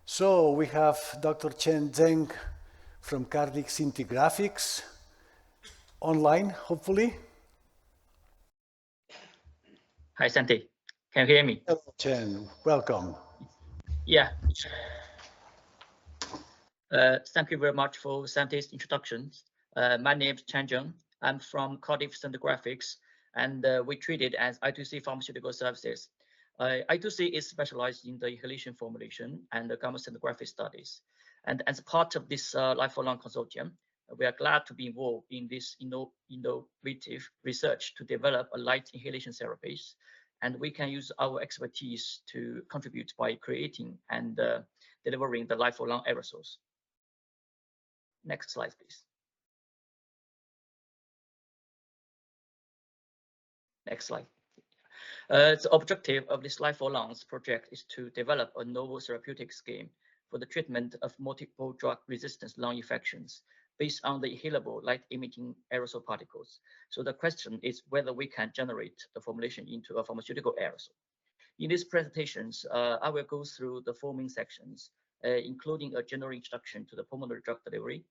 So we have Dr. Chen Zheng from Cardiac Scintigraphics online, hopefully. Hi, Santi. Can you hear me? Hello, Chen. Welcome. Yeah. Thank you very much for Santi's introductions. My name is Chen Zheng. I'm from Cardiac Scintigraphics, and we treat it as I2C Pharmaceutical Services. I2C is specialized in the inhalation formulation and the gamma scintigraphy studies. And as part of this Life4Lung consortium, we are glad to be involved in this innovative research to develop a light inhalation therapies. And we can use our expertise to contribute by creating and delivering the Life4Lung aerosols. Next slide, please. Next slide. The objective of this Life4Lungs project is to develop a novel therapeutic scheme for the treatment of multiple drug-resistant lung infections based on the inhalable light-emitting aerosol particles. So the question is whether we can generate the formulation into a pharmaceutical aerosol. In these presentations, I will go through the four main sections, including a general introduction to the pulmonary drug delivery,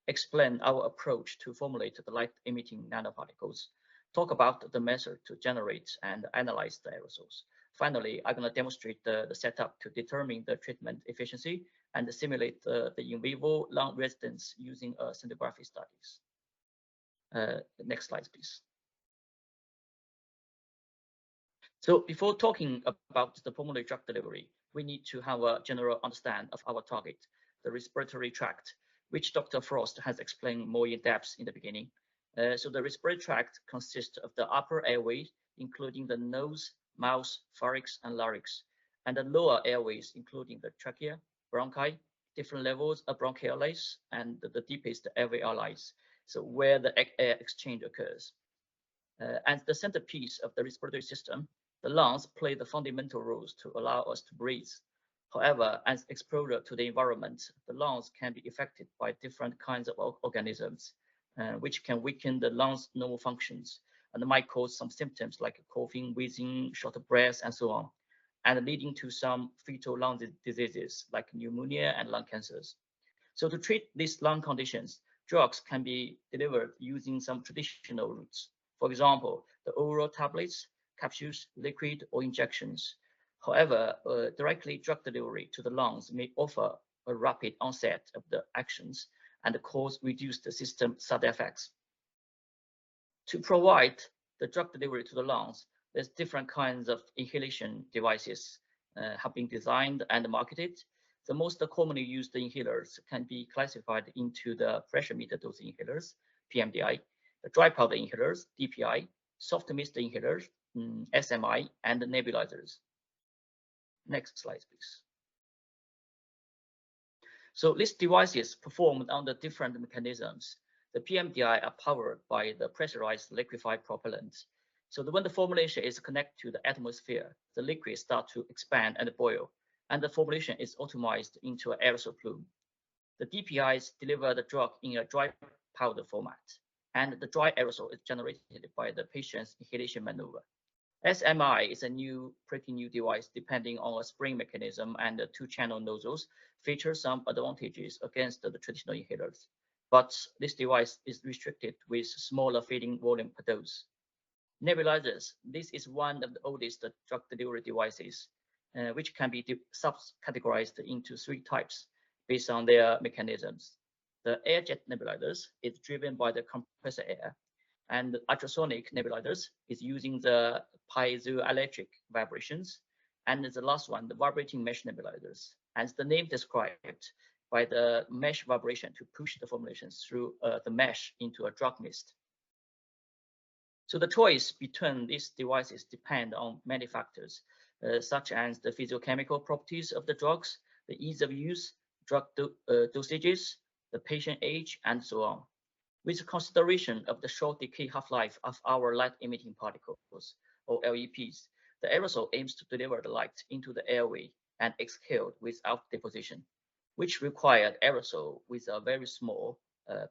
explain our approach to formulate the light-emitting nanoparticles, talk about the method to generate and analyze the aerosols. Finally, I'm going to demonstrate the setup to determine the treatment efficiency and simulate the in vivo lung residence using scintigraphy studies. Next slide, please. So before talking about the pulmonary drug delivery, we need to have a general understanding of our target, the respiratory tract, which Dr. Frost has explained more in depth in the beginning. So the respiratory tract consists of the upper airways, including the nose, mouth, pharynx, and larynx, and the lower airways, including the trachea, bronchi, different levels of bronchiales, and the deepest alveoli, so where the air exchange occurs. As the centerpiece of the respiratory system, the lungs play the fundamental roles to allow us to breathe. However, as exposure to the environment, the lungs can be affected by different kinds of organisms, which can weaken the lungs' normal functions and might cause some symptoms like coughing, wheezing, short of breath, and so on, and leading to some fetal lung diseases like pneumonia and lung cancers. So to treat these lung conditions, drugs can be delivered using some traditional routes. For example, the oral tablets, capsules, liquid, or injections. However, directly drug delivery to the lungs may offer a rapid onset of the actions and cause reduced system side effects. To provide the drug delivery to the lungs, there's different kinds of inhalation devices have been designed and marketed. The most commonly used inhalers can be classified into the pressure meter dose inhalers, PMDI, the dry powder inhalers, DPI, soft mist inhalers, SMI, and nebulizers. Next slide, please. So these devices performed under different mechanisms. The PMDI are powered by the pressurized liquefied propellant. So when the formulation is connected to the atmosphere, the liquid starts to expand and boil, and the formulation is atomized into an aerosol plume. The DPIs deliver the drug in a dry powder format, and the dry aerosol is generated by the patient's inhalation maneuver. SMI is a pretty new device depending on a spring mechanism, and the two-channel nozzles feature some advantages against the traditional inhalers. But this device is restricted with smaller feeding volume per dose. Nebulizers, this is one of the oldest drug delivery devices, which can be subcategorized into three types based on their mechanisms. The air jet nebulizers is driven by the compressor air, and ultrasonic nebulizers is using the piezoelectric vibrations. And the last one, the vibrating mesh nebulizers, as the name described, by the mesh vibration to push the formulations through the mesh into a drug mist. So the choice between these devices depend on many factors, such as the physiochemical properties of the drugs, the ease of use, drug dosages, the patient age, and so on. With consideration of the short decay half-life of our light-emitting particles, or LEPs, the aerosol aims to deliver the light into the airway and exhaled without deposition, which required aerosol with a very small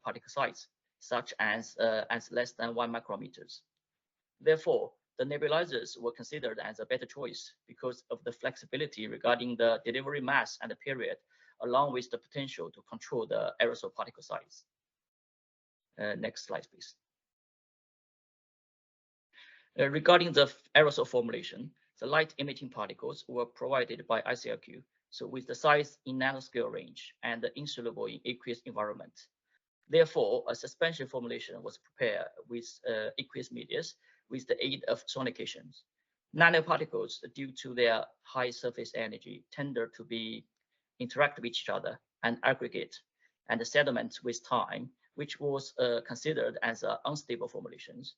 particle size, such as less than 1 micrometers. Therefore, the nebulizers were considered as a better choice because of the flexibility regarding the delivery mass and the period, along with the potential to control the aerosol particle size. Next slide, please. Regarding the aerosol formulation, the light-emitting particles were provided by ICLQ, so with the size in nanoscale range and insoluble in aqueous environment. Therefore, a suspension formulation was prepared with aqueous media with the aid of sonications. Nanoparticles, due to their high surface energy, tend to be interact with each other and aggregate and sediment with time, which was considered as unstable formulations.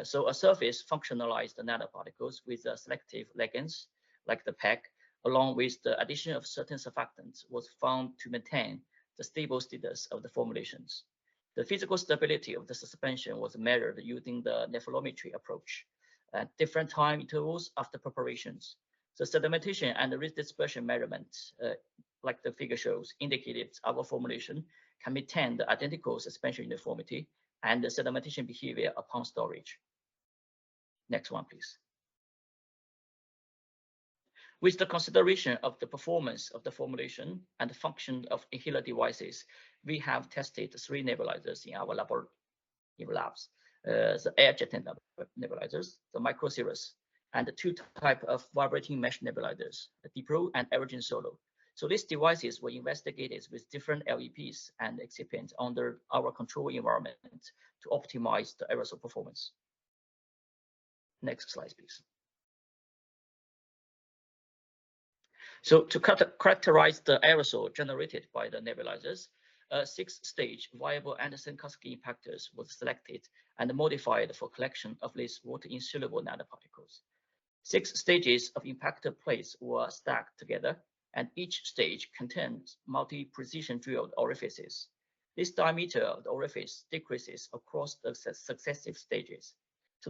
So a surface functionalized nanoparticles with selective ligands, like the PEG, along with the addition of certain surfactants, was found to maintain the stable status of the formulations. The physical stability of the suspension was measured using the nephelometry approach at different time intervals after preparations. The sedimentation and the risk dispersion measurements, like the figure shows, indicated our formulation can maintain the identical suspension uniformity and the sedimentation behavior upon storage. Next one, please. With the consideration of the performance of the formulation and the function of inhaler devices, we have tested 3 nebulizers in our labs. The air-jet nebulizers, the microcirrus, and the 2 types of vibrating mesh nebulizers, the Dipro and Aerogen Solo. So these devices were investigated with different LEPs and excipients under our control environment to optimize the aerosol performance. Next slide, please. So to characterize the aerosol generated by the nebulizers, 6-stage viable Anderson-Kasky impactors was selected and modified for collection of these water-insoluble nanoparticles. 6 stages of impactor plates were stacked together, and each stage contains multi-precision drilled orifices. This diameter of the orifice decreases across the successive stages. So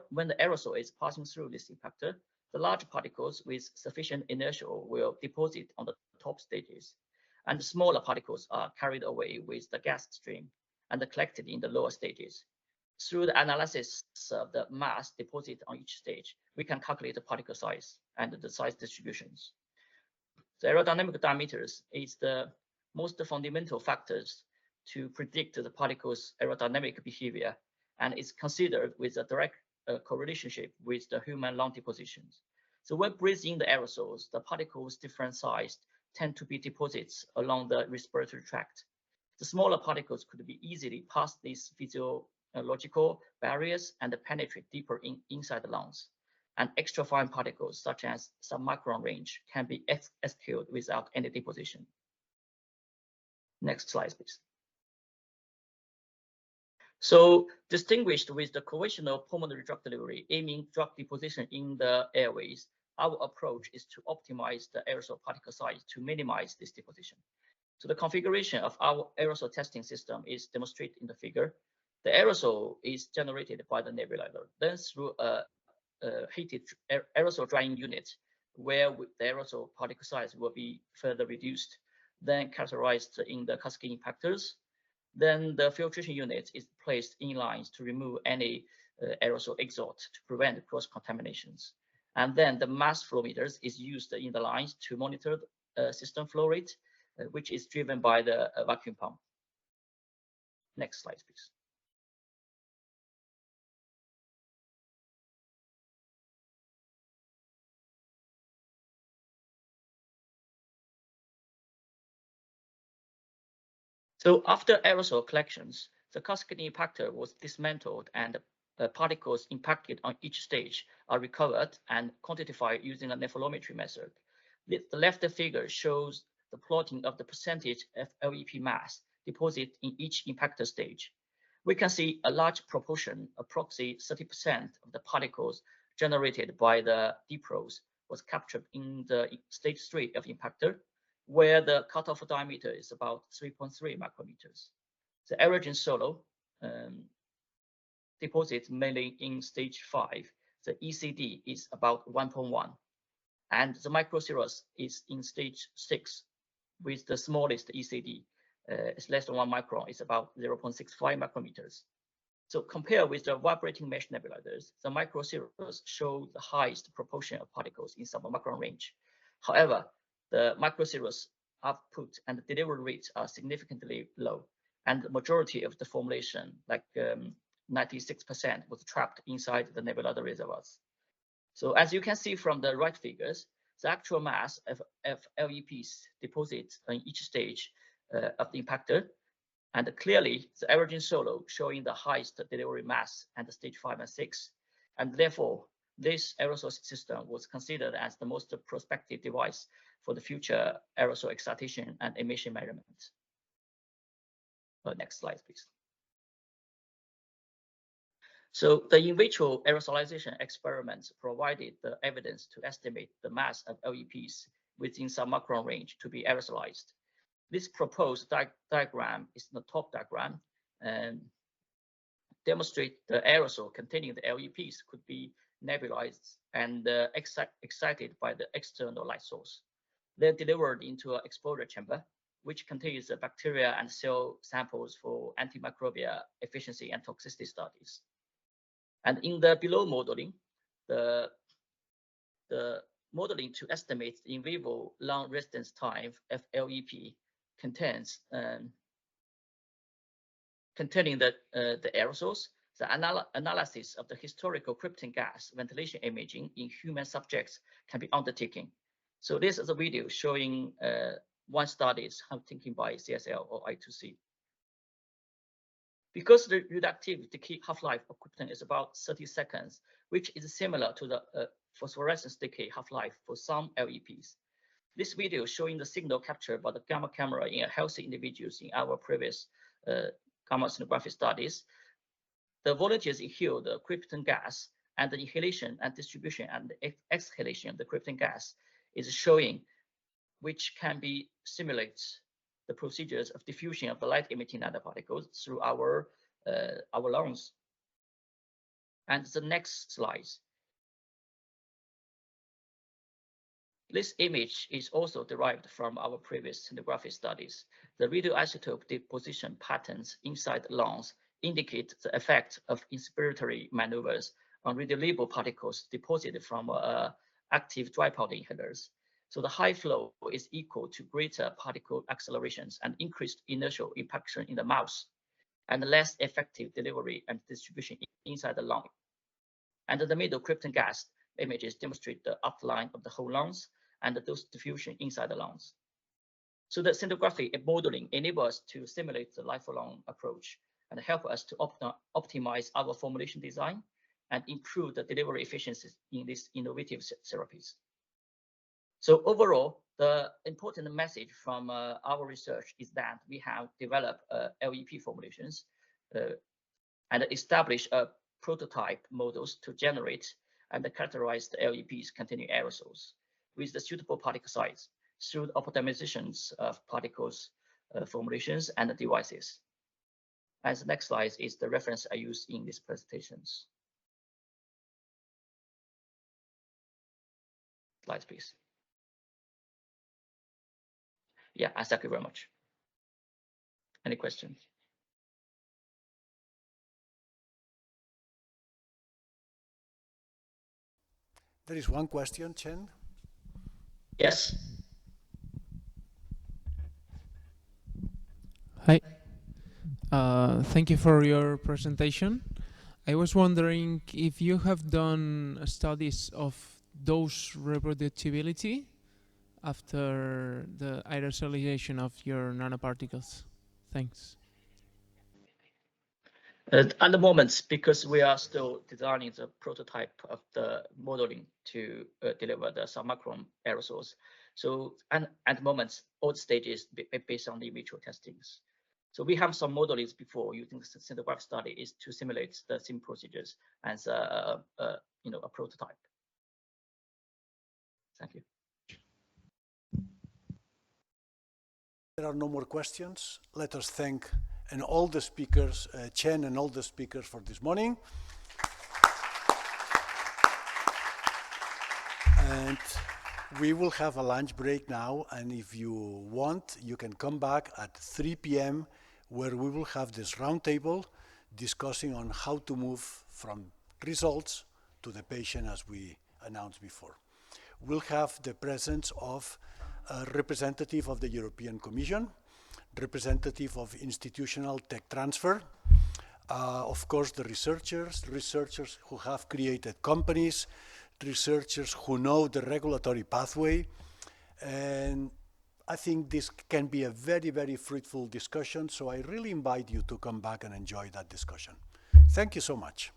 when the aerosol is passing through this impactor, the large particles with sufficient inertia will deposit on the top stages, and the smaller particles are carried away with the gas stream and collected in the lower stages. Through the analysis of the mass deposited on each stage, we can calculate the particle size and the size distributions. The aerodynamic diameters is the most fundamental factors to predict the particle's aerodynamic behavior, and is considered with a direct correlationship with the human lung depositions. So when breathing the aerosols, the particles different sized tend to be deposits along the respiratory tract. The smaller particles could be easily pass these physiological barriers and penetrate deeper inside the lungs. And extra fine particles, such as submicron range, can be exhaled without any deposition. Next slide, please. So distinguished with the conventional pulmonary drug delivery, aiming drug deposition in the airways, our approach is to optimize the aerosol particle size to minimize this deposition. So the configuration of our aerosol testing system is demonstrated in the figure. The aerosol is generated by the nebulizer, then through a heated aerosol drying unit, where the aerosol particle size will be further reduced, then characterized in the Kasky impactors. Then the filtration unit is placed in lines to remove any aerosol exhaust to prevent cross-contaminations. And then the mass flow meters is used in the lines to monitor the system flow rate, which is driven by the vacuum pump. Next slide, please. So after aerosol collections, the Kasky impactor was dismantled and particles impacted on each stage are recovered and quantified using a nephelometry method. The left figure shows the plotting of the percentage of LEP mass deposited in each impactor stage. We can see a large proportion, approximately 30% of the particles generated by the Dipros was captured in the stage 3 of impactor, where the cutoff diameter is about 3.3 micrometers. The Aerogen Solo deposits mainly in stage 5. The ECD is about 1.1, and the microcirrus is in stage 6, with the smallest ECD. It's less than 1 micron, it's about 0.65 micrometers. So compared with the vibrating mesh nebulizers, the microcirrus show the highest proportion of particles in submicron range. However, the microcirrus output and delivery rates are significantly low, and the majority of the formulation, like 96%, was trapped inside the nebulizer reservoirs. So as you can see from the right figures, the actual mass of LEPs deposited on each stage of the impactor, and clearly the averaging solo showing the highest delivery mass at stage 5 and 6, and therefore this aerosol system was considered as the most prospective device for the future aerosol excitation and emission measurements. Next slide, please. So the in vitro aerosolization experiments provided the evidence to estimate the mass of LEPs within submicron range to be aerosolized. This proposed diagram is the top diagram and demonstrate the aerosol containing the LEPs could be nebulized and excited by the external light source. They're delivered into an exposure chamber, which contains the bacteria and cell samples for antimicrobial efficiency and toxicity studies. And in the below modeling, the modeling to estimate the in vivo lung residence time of LEP contains containing the aerosols. The analysis of the historical krypton gas ventilation imaging in human subjects can be undertaken. So this is a video showing one study taken by CSL or I2C. Because the reductive decay half-life of krypton is about 30 seconds, which is similar to the phosphorescence decay half-life for some LEPs. This video showing the signal captured by the gamma camera in healthy individuals in our previous gamma sonography studies. The volunteers inhaled the krypton gas, and the inhalation and distribution and exhalation of the krypton gas is showing, which can be simulates the procedures of diffusion of the light-emitting nanoparticles through our lungs. And the next slide. This image is also derived from our previous sonography studies. The radioisotope deposition patterns inside the lungs indicate the effect of inspiratory maneuvers on radiolabel particles deposited from active dry powder inhalers. So the high flow is equal to greater particle accelerations and increased inertial impaction in the mouth, and less effective delivery and distribution inside the lung. And the middle krypton gas images demonstrate the outline of the whole lungs and the dose diffusion inside the lungs. So the sonography modeling enables us to simulate the Light4Lung approach and help us to optimize our formulation design and improve the delivery efficiency in these innovative therapies. So overall, the important message from our research is that we have developed LEP formulations and established prototype models to generate and characterize the LEPs containing aerosols with the suitable particle size through the optimizations of particles, formulations, and devices. And the next slide is the reference I used in these presentations. Slides, please. Yeah, thank you very much. Any questions? There is one question, Chen. Yes. Hi. Thank you for your presentation. I was wondering if you have done studies of dose reproducibility after the aerosolization of your nanoparticles. Thanks. At the moment, because we are still designing the prototype of the modeling to deliver the submicron aerosols. So, and at the moment, all stages based on the in vitro testings. So we have some modelings before using the sonograph study is to simulate the same procedures as a prototype. Thank you. There are no more questions. Let us thank all the speakers, Chen and all the speakers for this morning. And we will have a lunch break now, and if you want, you can come back at 3 p.m. where we will have this round table discussing on how to move from results to the patient as we announced before. We'll have the presence of a representative of the European Commission, representative of institutional tech transfer, of course the researchers who have created companies, researchers who know the regulatory pathway, and I think this can be a very, very fruitful discussion, so I really invite you to come back and enjoy that discussion. Thank you so much.